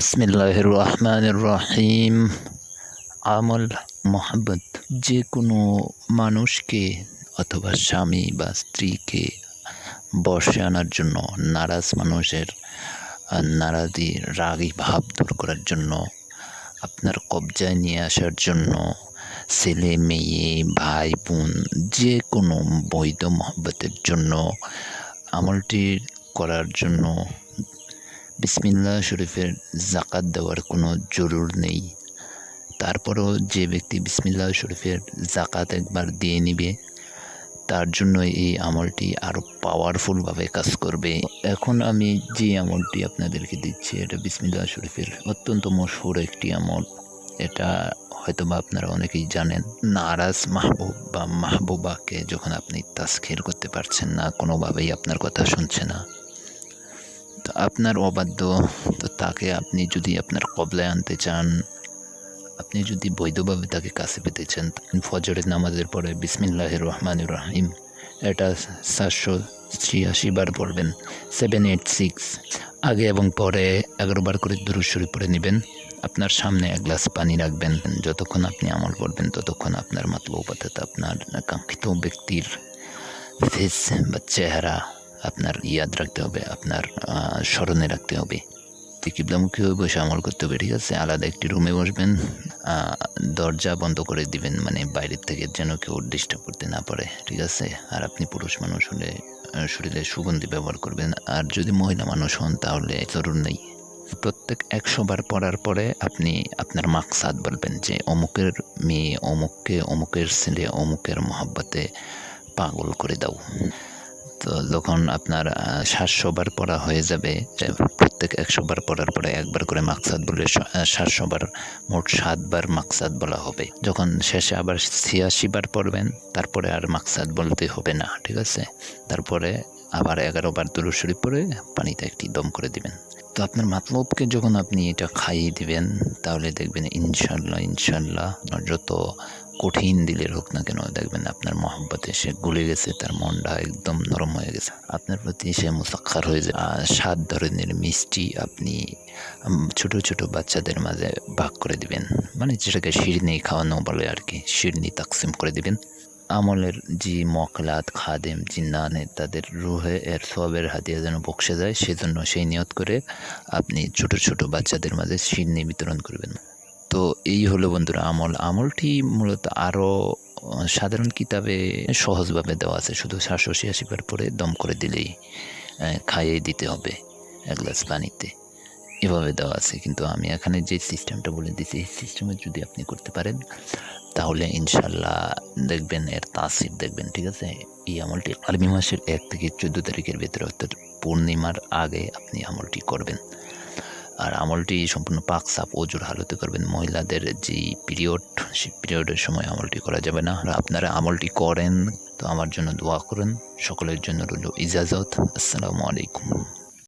বিসমিল্লাহির রহমানির রহিম। আমল মোহাব্বত। যে কোনো মানুষকে অথবা স্বামী বা স্ত্রীকে বশে আনার জন্য, নারাজ মানুষের নারাজি রাগী ভাব দূর করার জন্য, আপনার কবজায় নিয়ে আসার জন্য, ছেলে মেয়ে ভাই বোন যে কোনো বৈধ মহব্বতের জন্য আমলটি করার জন্য বিসমিল্লাহ শরীফের জাকাত দেওয়ার কোনো জরুর নেই। তারপরও যে ব্যক্তি বিসমিল্লাহ শরীফের জাকাত একবার দিয়ে নিবে, তার জন্য এই আমলটি আরও পাওয়ারফুলভাবে কাজ করবে। এখন আমি যে আমলটি আপনাদেরকে দিচ্ছি, এটা বিসমিল্লাহ শরীফের অত্যন্ত মশহুর একটি আমল। এটা হয়তোবা আপনারা অনেকেই জানেন। নারাজ মাহবুব বা মাহবুবাকে যখন আপনি তাসখির করতে পারছেন না, কোনোভাবেই আপনার কথা শুনছে না, তো আপনার অবাধ্য, তো তাকে আপনি যদি আপনার কবলায় আনতে চান, আপনি যদি বৈধভাবে তাকে কাছে পেতে চান, ফজরের নামাজের পরে বিসমিল্লাহির রহমানির রহিম এটা 786 বার পড়বেন। 786 আগে এবং পরে 11 বার করে দুরূদ শরীফ পড়ে নেবেন। আপনার সামনে এক গ্লাস পানি রাখবেন। যতক্ষণ আপনি আমল করবেন ততক্ষণ আপনার মাতলুব অর্থাৎ আপনার কাঙ্ক্ষিত ব্যক্তির ফেস বা চেহারা আপনার ইয়াদ রাখতে হবে, আপনার স্মরণে রাখতে হবে। কিবলামুখী হয়ে বসে আমল করতে হবে, ঠিক আছে? আলাদা একটি রুমে বসবেন, দরজা বন্ধ করে দিবেন, মানে বাইরের থেকে যেন কেউ ডিস্টার্ব করতে না পারে, ঠিক আছে? আর আপনি পুরুষ মানুষ হলে শরীরে সুগন্ধি ব্যবহার করবেন, আর যদি মহিলা মানুষ হন তাহলে জরুর নেই। প্রত্যেক 100 বার পড়ার পরে আপনি আপনার মাকসাদ বলবেন যে অমুকের মেয়ে অমুককে, অমুকের ছেলে অমুকের মহব্বতে পাগল করে দাও। তো যখন আপনার 700 বার পড়া হয়ে যাবে, প্রত্যেক 100 বার পড়ার পরে একবার করে মাকসাদ বলে 700 বার, মোট 7 বার মাকসাদ বলা হবে। যখন শেষে আবার 86 বার পড়বেন, তারপরে আর মাকসাদ বলতে হবে না, ঠিক আছে? তারপরে আবার 11 বার দুরূদ শরীফ পড়ে পানিতে একটি দম করে দিবেন। তো আপনার মাতলবকে যখন আপনি এটা খাইয়ে দিবেন, তাহলে দেখবেন ইনশাল্লাহ যত কঠিন দিলের হোক না কেন, দেখবেন আপনার মহব্বতে সে গলে গেছে, তার মনটা একদম নরম হয়ে গেছে, আপনার প্রতি সে মুসাক্কার হয়ে যায়। 7 ধরনের মিষ্টি আপনি ছোট ছোট বাচ্চাদের মাঝে ভাগ করে দিবেন, মানে যেটাকে শিরনি খাওয়ানো বলে আর কি, শিরনি তাকসিম করে দিবেন। আমলের যে মকলাত খাদেম জিন্নানে তাদের রুহে এর সবের হাদিয়া যেন বক্সে যায়, সেজন্য সেই নিয়ত করে আপনি ছোট ছোট বাচ্চাদের মাঝে শিরনি বিতরণ করবেন। তো এই হলো বন্ধুরা আমলটি মূলত আরও সাধারণ কিতাবে সহজভাবে দেওয়া আছে, শুধু 786 বার পরে দম করে দিলেই খাইয়ে দিতে হবে 1 গ্লাস পানিতে, এভাবে দেওয়া আছে। কিন্তু আমি এখানে যে সিস্টেমটা বলে দিচ্ছি, এই সিস্টেমে যদি আপনি করতে পারেন তাহলে ইনশাল্লাহ দেখবেন এর তাসির দেখবেন, ঠিক আছে? এই আমলটি আরবি মাসের 1 থেকে 14 তারিখের ভেতরে, অর্থাৎ পূর্ণিমার আগে আপনি আমলটি করবেন। আর আমলটি সম্পূর্ণ পাক সাফ ওজুর হালতে করবেন। মহিলাদের যে পিরিয়ড, সেই পিরিয়ডের সময় আমলটি করা যাবে না। আপনারা আমলটি করেন তো আমার জন্য দোয়া করেন। সকলের জন্য রইল ইজাজত। আসসালামু আলাইকুম।